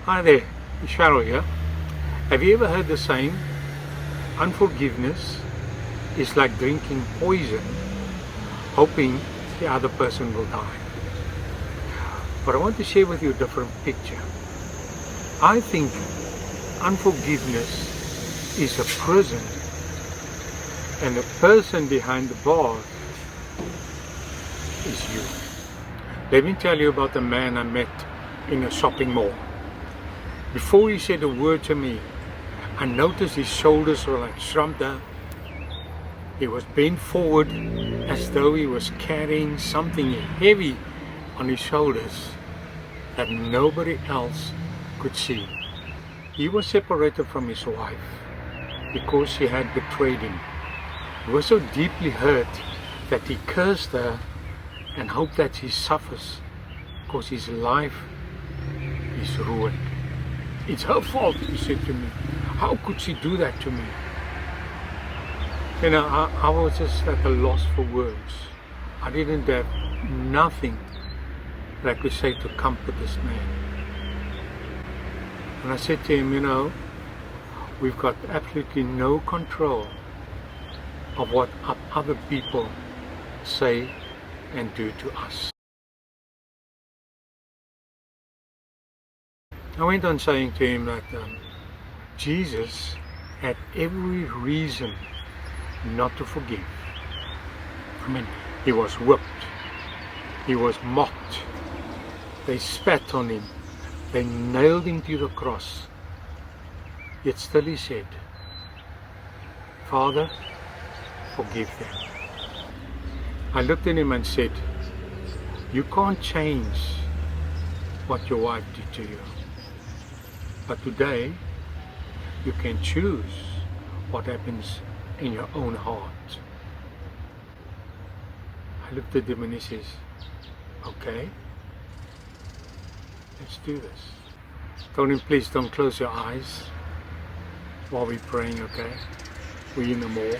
Hi there, it's Cheryl here. Have you ever heard the saying, unforgiveness is like drinking poison, hoping the other person will die? But I want to share with you a different picture. I think unforgiveness is a prison, and the person behind the bars is you. Let me tell you about the man I met in a shopping mall. Before he said a word to me, I noticed his shoulders were like slumped down. He was bent forward as though he was carrying something heavy on his shoulders that nobody else could see. He was separated from his wife because she had betrayed him. He was so deeply hurt that he cursed her and hoped that she suffers because his life is ruined. It's her fault, he said to me. How could she do that to me? You know, I was just at a loss for words. I didn't have nothing that I could say to comfort this man. And I said to him, you know, we've got absolutely no control of what other people say and do to us. I went on saying to him that Jesus had every reason not to forgive. I mean, he was whipped, he was mocked, they spat on him, they nailed him to the cross. Yet still he said, Father, forgive them. I looked at him and said, you can't change what your wife did to you. But today, you can choose what happens in your own heart. I looked at him and he says, okay, let's do this. Told him, please don't close your eyes while we're praying, okay? We're in the mall.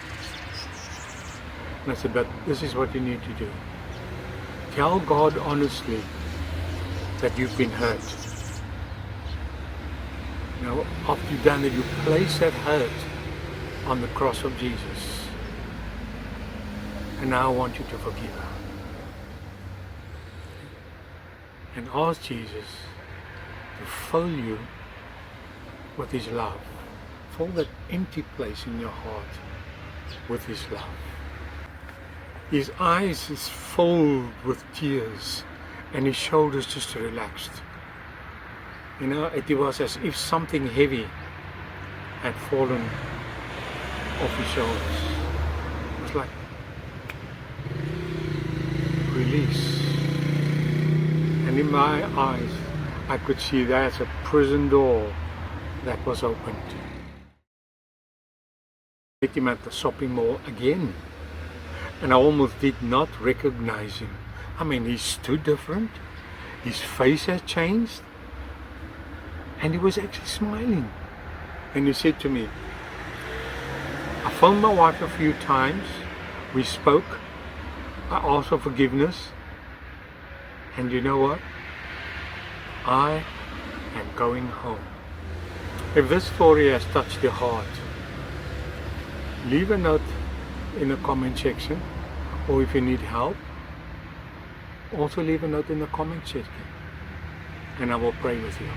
And I said, but this is what you need to do. Tell God honestly that you've been hurt. You know, after you've done it, you place that hurt on the cross of Jesus. And now I want you to forgive her. And ask Jesus to fill you with His love. Fill that empty place in your heart with His love. His eyes is filled with tears and his shoulders just relaxed. You know, it was as if something heavy had fallen off his shoulders. It was like release. And in my eyes, I could see there's a prison door that was opened. I met him at the shopping mall again, and I almost did not recognize him. I mean, he's too different. His face had changed. And he was actually smiling. And he said to me, I phoned my wife a few times. We spoke. I asked for forgiveness. And you know what? I am going home. If this story has touched your heart, leave a note in the comment section. Or if you need help, also leave a note in the comment section. And I will pray with you.